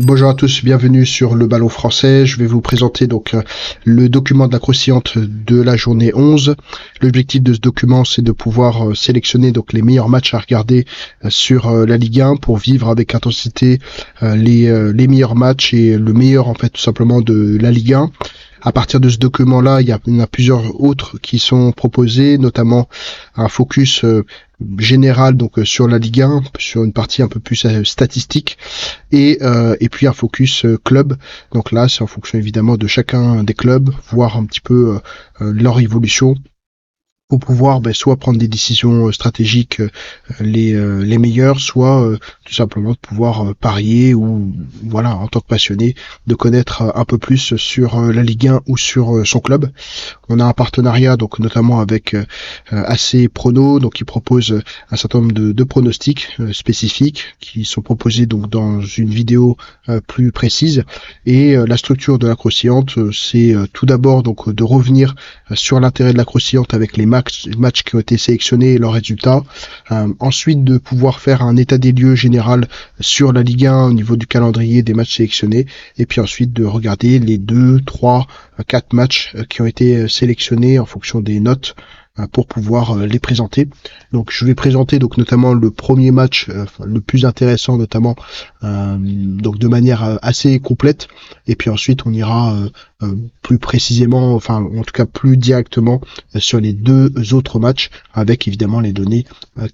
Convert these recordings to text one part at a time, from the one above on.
Bonjour à tous, bienvenue sur le ballon français. Je vais vous présenter le document de la croustillante de la journée 11. L'objectif de ce document, c'est de pouvoir sélectionner les meilleurs matchs à regarder sur la Ligue 1 pour vivre avec intensité les meilleurs matchs et le meilleur en fait tout simplement de la Ligue 1. À partir de ce document-là, il y en a plusieurs autres qui sont proposés, notamment un focus général sur la Ligue 1, sur une partie un peu plus statistique, et puis un focus club. Donc là, c'est en fonction évidemment de chacun des clubs, voir un petit peu leur évolution, pour pouvoir soit prendre des décisions stratégiques les meilleures, soit tout simplement de pouvoir parier ou voilà en tant que passionné de connaître un peu plus sur la Ligue 1 ou sur son club. On a un partenariat notamment avec AC Prono, qui propose un certain nombre de pronostics spécifiques qui sont proposés dans une vidéo plus précise. Et la structure de la croustillante, c'est tout d'abord de revenir sur l'intérêt de la croustillante avec les matchs qui ont été sélectionnés et leurs résultats. Ensuite, de pouvoir faire un état des lieux général sur la Ligue 1 au niveau du calendrier des matchs sélectionnés. Et puis ensuite, de regarder les 2, 3, 4 matchs qui ont été sélectionnés en fonction des notes pour pouvoir les présenter. Donc je vais présenter notamment le premier match le plus intéressant notamment de manière assez complète, et puis ensuite on ira plus précisément, enfin en tout cas plus directement sur les deux autres matchs avec évidemment les données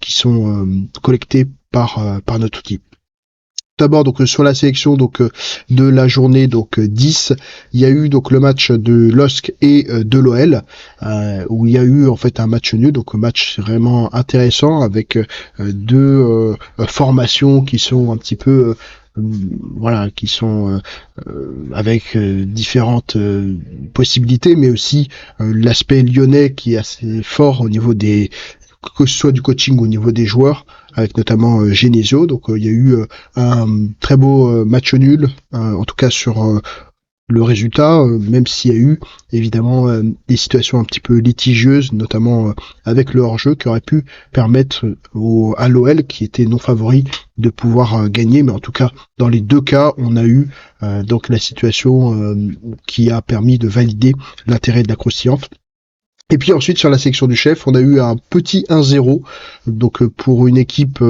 qui sont collectées par notre outil. D'abord sur la sélection de la journée 10, il y a eu le match de LOSC et de l'OL où il y a eu en fait un match nul, un match vraiment intéressant avec deux formations qui sont un petit peu qui sont avec différentes possibilités, mais aussi l'aspect lyonnais qui est assez fort au niveau que ce soit du coaching ou au niveau des joueurs, avec notamment Genesio. Donc il y a eu un très beau match nul, en tout cas sur le résultat, même s'il y a eu évidemment des situations un petit peu litigieuses, notamment avec le hors-jeu, qui aurait pu permettre à l'OL, qui était non favori, de pouvoir gagner. Mais en tout cas, dans les deux cas, on a eu la situation qui a permis de valider l'intérêt de la croustillante. Et puis ensuite sur la sélection du chef, on a eu un petit 1-0 pour une équipe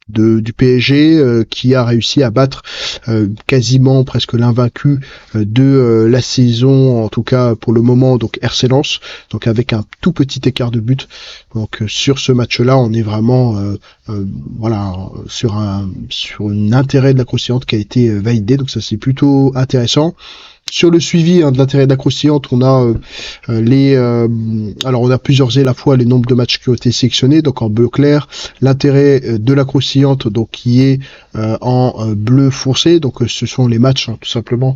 du PSG qui a réussi à battre quasiment presque l'invaincu de la saison, en tout cas pour le moment, RC Lens, avec un tout petit écart de but. Donc sur ce match-là, on est vraiment sur un intérêt de la croustillante qui a été validé, donc ça c'est plutôt intéressant. Sur le suivi de l'intérêt de la croustillante, on a on a plusieurs à la fois les nombres de matchs qui ont été sélectionnés, en bleu clair, l'intérêt de la croustillante qui est en bleu foncé, ce sont les matchs tout simplement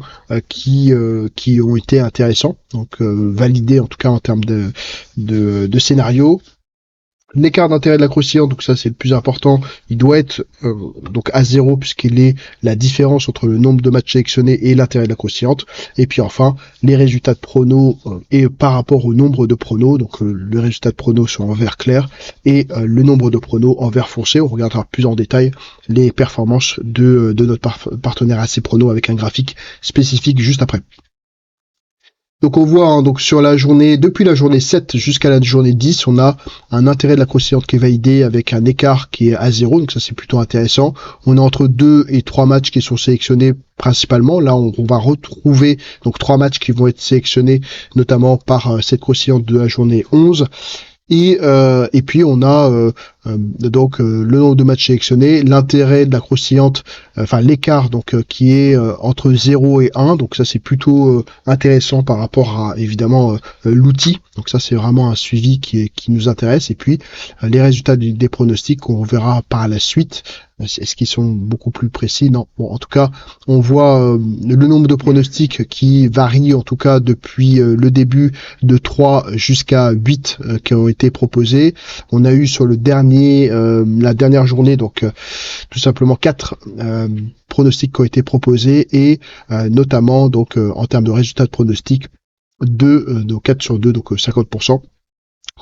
qui ont été intéressants, validés en tout cas en termes de scénario. L'écart d'intérêt de la croustillante, ça c'est le plus important, il doit être à 0 puisqu'il est la différence entre le nombre de matchs sélectionnés et l'intérêt de la croustillante. Et puis enfin, les résultats de pronos et par rapport au nombre de pronos, le résultat de pronos sont en vert clair et le nombre de pronos en vert foncé. On regardera plus en détail les performances de notre partenaire AC Prono avec un graphique spécifique juste après. Donc on voit sur la journée, depuis la journée 7 jusqu'à la journée 10, on a un intérêt de la croustillante qui est validé avec un écart qui est à 0, donc ça c'est plutôt intéressant. On a entre 2 et 3 matchs qui sont sélectionnés principalement. Là on va retrouver 3 matchs qui vont être sélectionnés notamment par cette croustillante de la journée 11. Et puis on a le nombre de matchs sélectionnés, l'intérêt de la croustillante, l'écart qui est entre 0 et 1, donc ça c'est plutôt intéressant par rapport à évidemment l'outil, donc ça c'est vraiment un suivi qui nous intéresse. Et puis les résultats des pronostics qu'on verra par la suite, est-ce qu'ils sont beaucoup plus précis? Non. Bon, en tout cas, on voit le nombre de pronostics qui varie en tout cas depuis le début de 3 jusqu'à 8 qui ont été proposés. On a eu sur la dernière journée tout simplement 4 pronostics qui ont été proposés et notamment en termes de résultats de pronostics 4 sur 2, 50%.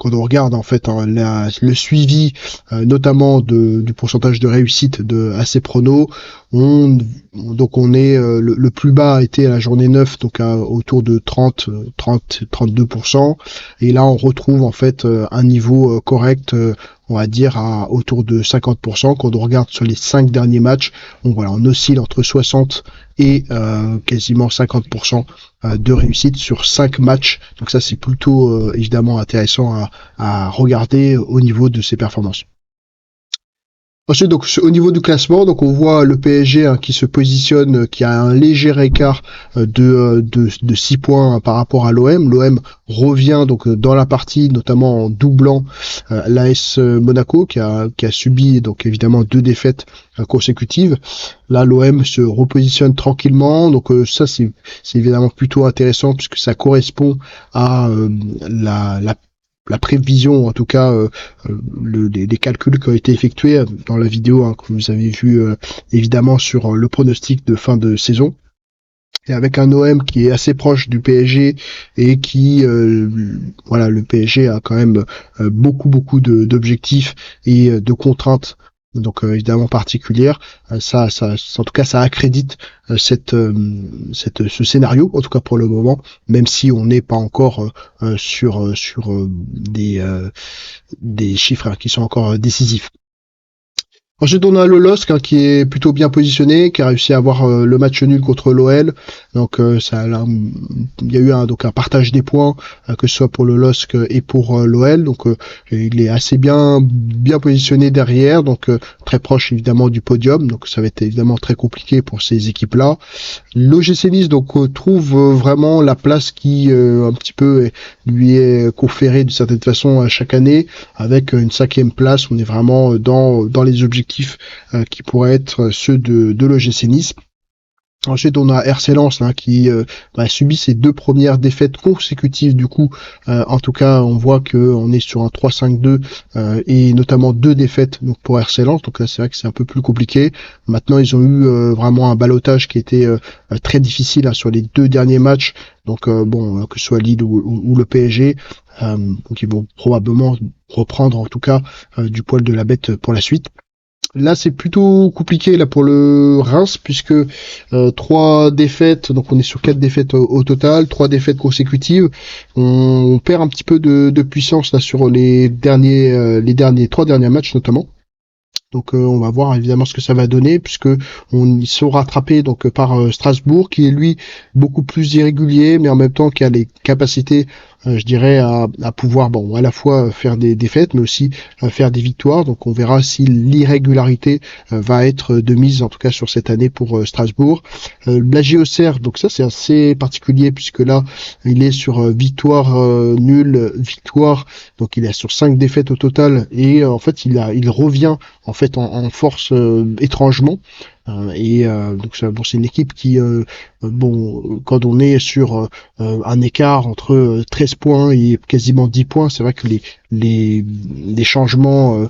Quand on regarde en fait le suivi notamment du pourcentage de réussite de AC Prono, Donc on est le plus bas a été à la journée 9, donc autour de 32%, et là on retrouve en fait un niveau correct, on va dire à autour de 50%. Quand on regarde sur les 5 derniers matchs, on oscille entre 60 et quasiment 50% de réussite sur 5 matchs. Donc ça c'est plutôt évidemment intéressant à regarder au niveau de ces performances. Ensuite, donc au niveau du classement, donc on voit le PSG qui se positionne, qui a un léger écart de 6 points par rapport à l'OM. L'OM revient donc dans la partie, notamment en doublant l'AS Monaco, qui a subi donc évidemment 2 défaites consécutives. Là, l'OM se repositionne tranquillement, donc ça c'est évidemment plutôt intéressant puisque ça correspond à la prévision, en tout cas les calculs qui ont été effectués dans la vidéo que vous avez vu évidemment sur le pronostic de fin de saison. Et avec un OM qui est assez proche du PSG et qui, le PSG a quand même beaucoup d'objectifs et de contraintes, donc évidemment particulières. Ça en tout cas ça accrédite ce scénario, en tout cas pour le moment, même si on n'est pas encore sur des chiffres qui sont encore décisifs. Ensuite, on a le LOSC qui est plutôt bien positionné, qui a réussi à avoir le match nul contre l'OL. Donc il y a eu un partage des points, que ce soit pour le LOSC et pour l'OL. Donc il est assez bien positionné derrière, donc très proche évidemment du podium. Donc ça va être évidemment très compliqué pour ces équipes-là. L'OGC Nice donc trouve vraiment la place qui un petit peu lui est conférée d'une certaine façon à chaque année, avec une 5e place. On est vraiment dans les objectifs qui pourraient être ceux de l'OGC Nice. Ensuite, on a RC Lens qui a subi ses 2 premières défaites consécutives. Du coup, en tout cas, on voit que on est sur un 3-5-2 et notamment 2 défaites donc pour RC Lens. Donc là, c'est vrai que c'est un peu plus compliqué. Maintenant, ils ont eu vraiment un ballottage qui était très difficile sur les 2 derniers matchs. Donc que ce soit Lille ou le PSG, donc ils vont probablement reprendre en tout cas du poil de la bête pour la suite. Là, c'est plutôt compliqué là pour le Reims puisque 3 défaites, donc on est sur 4 défaites au total, 3 défaites consécutives. On perd un petit peu de puissance là sur les 3 derniers matchs notamment. Donc on va voir évidemment ce que ça va donner puisque ils sont rattrapés donc par Strasbourg qui est lui beaucoup plus irrégulier mais en même temps qui a les capacités je dirais à pouvoir à la fois faire des défaites mais aussi faire des victoires. Donc on verra si l'irrégularité va être de mise en tout cas sur cette année pour Strasbourg. La Auxerre, donc ça c'est assez particulier puisque là il est sur victoire nulle, victoire, donc il est sur 5 défaites au total et en fait il revient en fait en force étrangement. Donc c'est une équipe qui quand on est sur un écart entre 13 points et quasiment 10 points, c'est vrai que les changements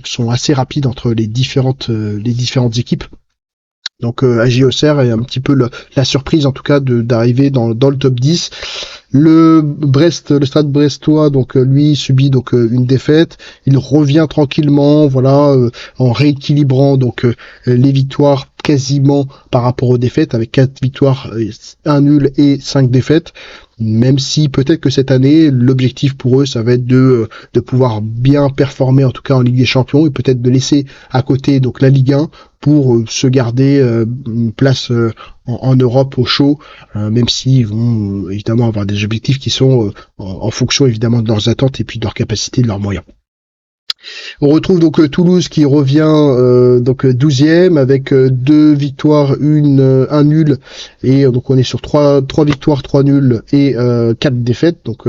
sont assez rapides entre les différentes équipes. Donc AG Auxerre est un petit peu la surprise en tout cas d'arriver dans le top 10. Le Stade Brestois donc lui subit donc une défaite. Il revient tranquillement en rééquilibrant donc les victoires quasiment par rapport aux défaites avec 4 victoires, 1 nul et 5 défaites. Même si peut-être que cette année, l'objectif pour eux, ça va être de pouvoir bien performer, en tout cas en Ligue des Champions, et peut-être de laisser à côté donc la Ligue 1 pour se garder une place en Europe au chaud, même s'ils vont évidemment avoir des objectifs qui sont en fonction évidemment de leurs attentes et puis de leurs capacités, de leurs moyens. On retrouve donc Toulouse qui revient donc 12e avec 2 victoires, un nul et donc on est sur 3 victoires, 3 nuls et 4 défaites. Donc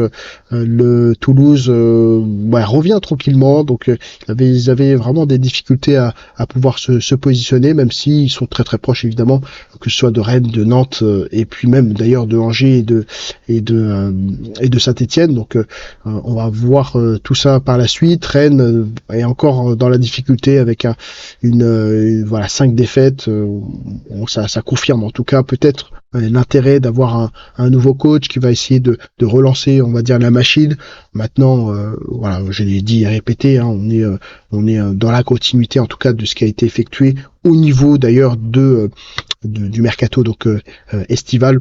le Toulouse revient tranquillement. Donc ils avaient vraiment des difficultés à pouvoir se positionner, même s'ils sont très très proches évidemment, que ce soit de Rennes, de Nantes et puis même d'ailleurs de Angers et de Saint-Étienne. Donc on va voir tout ça par la suite. Rennes est encore dans la difficulté avec voilà 5 défaites. Ça confirme en tout cas peut-être l'intérêt d'avoir un nouveau coach qui va essayer de relancer, on va dire, la machine. Maintenant, voilà, je l'ai dit et répété, hein, on est dans la continuité en tout cas de ce qui a été effectué au niveau d'ailleurs du mercato donc estival.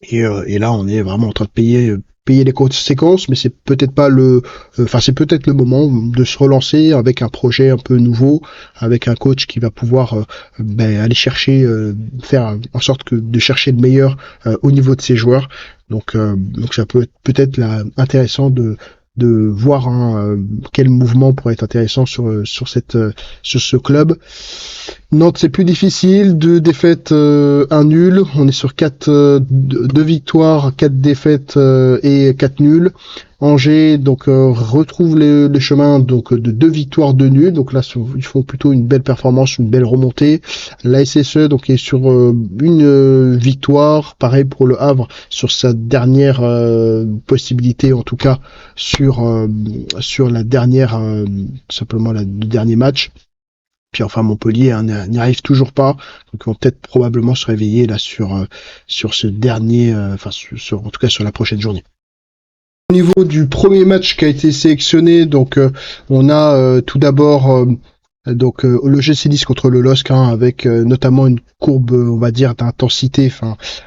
Et là, on est vraiment en train de payer les conséquences, mais c'est peut-être pas c'est peut-être le moment de se relancer avec un projet un peu nouveau, avec un coach qui va pouvoir aller chercher, faire en sorte de chercher le meilleur au niveau de ses joueurs. Donc ça peut être peut-être là intéressant de voir quel mouvement pourrait être intéressant sur ce club. Nantes, c'est plus difficile, 2 défaites, 1 nul. On est sur 2 victoires, 4 défaites et 4 nuls. Angers donc retrouve les chemins donc de 2 victoires, 2 nuls. Donc là, ils font plutôt une belle performance, une belle remontée. La SSE donc est sur une victoire. Pareil pour le Havre sur sa dernière possibilité, en tout cas sur la dernière simplement le dernier match. Puis enfin Montpellier n'y arrive toujours pas, donc ils vont peut-être probablement se réveiller là sur ce dernier, en tout cas sur la prochaine journée. Au niveau du premier match qui a été sélectionné, donc on a tout d'abord le GC Nice contre le LOSC, hein, avec notamment une courbe, on va dire, d'intensité,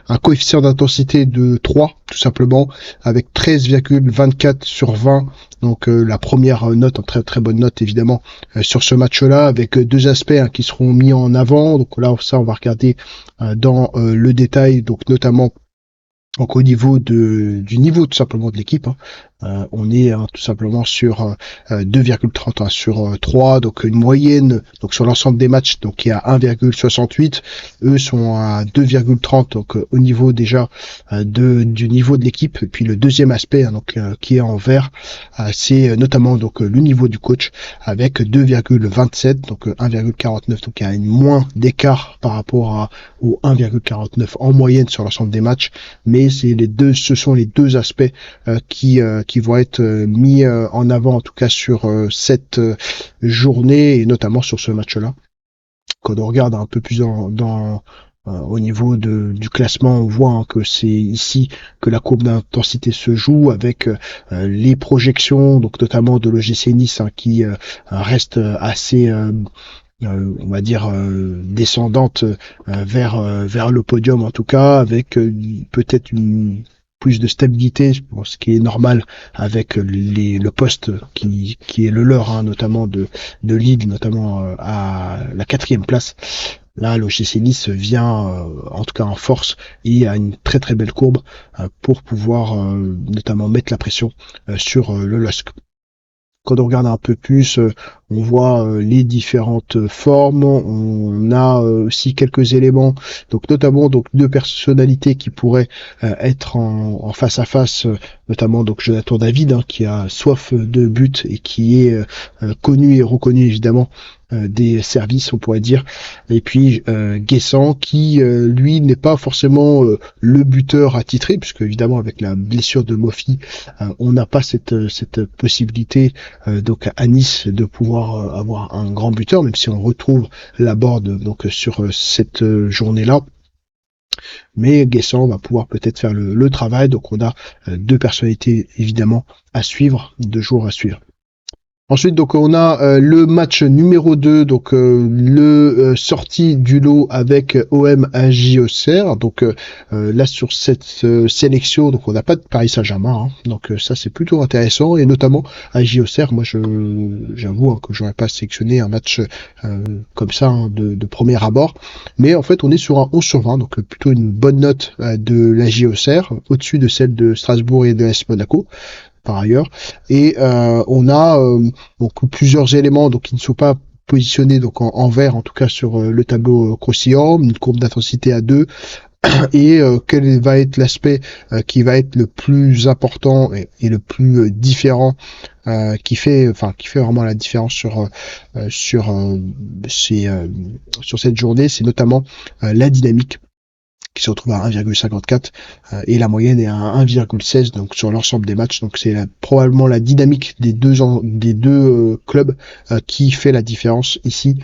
un coefficient d'intensité de 3, tout simplement, avec 13,24 sur 20. Donc la première note, en très très bonne note évidemment, sur ce match-là, avec 2 aspects qui seront mis en avant. Donc là, ça, on va regarder dans le détail, donc notamment donc au niveau du niveau tout simplement de l'équipe, on est tout simplement sur 2,30 sur 3, donc une moyenne donc sur l'ensemble des matchs, donc il y a 1,68. Eux sont à 2,30, donc au niveau déjà du niveau de l'équipe. Et puis le deuxième aspect donc qui est en vert, c'est notamment donc le niveau du coach avec 2,27, donc 1,49, donc il y a une moins d'écart par rapport au 1,49 en moyenne sur l'ensemble des matchs. Mais ce sont les deux aspects qui vont être mis en avant, en tout cas sur cette journée, et notamment sur ce match-là. Quand on regarde un peu plus au niveau du classement, on voit que c'est ici que la courbe d'intensité se joue, avec les projections, donc notamment de l'OGC Nice, qui reste assez on va dire descendante vers le podium, en tout cas, avec peut-être plus de stabilité, ce qui est normal avec le poste qui est le leur, notamment de lead, notamment à la 4e place. Là, l'OGC Nice vient en tout cas en force et a une très très belle courbe pour pouvoir notamment mettre la pression sur le LOSC. Quand on regarde un peu plus, on voit les différentes formes. On a aussi quelques éléments, donc notamment donc 2 personnalités qui pourraient être en face à face, notamment donc Jonathan David, qui a soif de but et qui est connu et reconnu évidemment des services, on pourrait dire. Et puis Guessant, qui lui n'est pas forcément le buteur attitré, puisque évidemment avec la blessure de Mofi, on n'a pas cette possibilité donc à Nice de pouvoir avoir un grand buteur, même si on retrouve Laborde donc sur cette journée-là. Mais Guessant va pouvoir peut-être faire le travail. Donc on a 2 personnalités évidemment à suivre, 2 jours à suivre. Ensuite, donc on a le match numéro 2, donc le sorti du lot avec OM AJ Auxerre. Donc là sur cette sélection, donc on n'a pas de Paris Saint-Germain, donc ça c'est plutôt intéressant, et notamment AJ Auxerre. Moi j'avoue que j'aurais pas sélectionné un match comme ça de premier abord, mais en fait on est sur un 11 sur 20, donc plutôt une bonne note de l'AJ Auxerre, au-dessus de celle de Strasbourg et de l'AS Monaco par ailleurs. Et on a donc plusieurs éléments donc qui ne sont pas positionnés donc en vert, en tout cas sur le tableau croustillant, une courbe d'intensité à 2. Et quel va être l'aspect qui va être le plus important et le plus différent, qui fait vraiment la différence sur cette journée, c'est notamment la dynamique. qui se retrouve à 1,54 et la moyenne est à 1,16 donc sur l'ensemble des matchs. Donc c'est probablement la dynamique des deux clubs qui fait la différence ici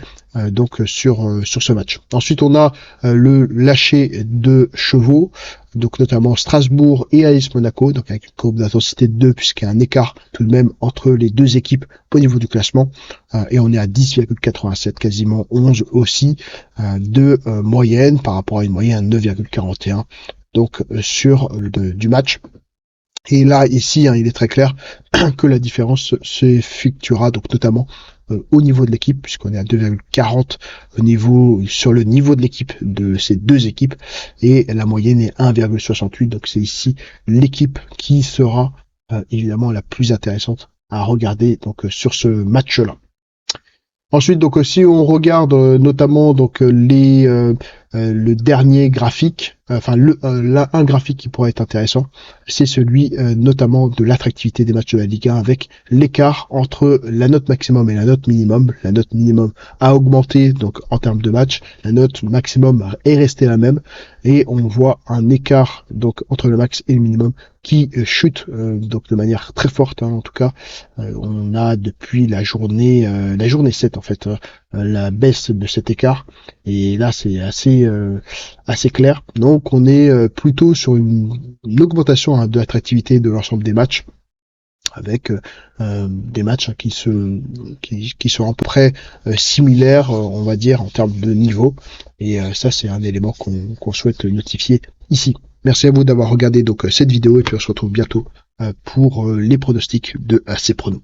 donc sur ce match. Ensuite on a le lâcher de chevaux, donc notamment Strasbourg et AS Monaco, donc avec une courbe d'intensité de 2 puisqu'il y a un écart tout de même entre les deux équipes au niveau du classement et on est à 10,87, quasiment 11 aussi de moyenne par rapport à une moyenne à 9,41 donc sur du match. Et là, ici, il est très clair que la différence s'effectuera donc notamment au niveau de l'équipe, puisqu'on est à 2,40 sur le niveau de l'équipe de ces deux équipes, et la moyenne est 1,68. Donc c'est ici l'équipe qui sera évidemment la plus intéressante à regarder donc sur ce match-là. Ensuite, donc si on regarde notamment donc le dernier graphique, un graphique qui pourrait être intéressant, c'est celui notamment de l'attractivité des matchs de la Ligue 1 avec l'écart entre la note maximum et la note minimum. La note minimum a augmenté donc en termes de match, la note maximum est restée la même et on voit un écart donc entre le max et le minimum qui chute donc de manière très forte en tout cas. On a depuis la journée 7 en fait la baisse de cet écart et là c'est assez clair. Donc on est plutôt sur une augmentation de l'attractivité de l'ensemble des matchs avec des matchs qui sont à peu près similaires on va dire en termes de niveau et ça c'est un élément qu'on souhaite notifier ici. Merci à vous d'avoir regardé donc cette vidéo et puis on se retrouve bientôt pour les pronostics de AC Prono.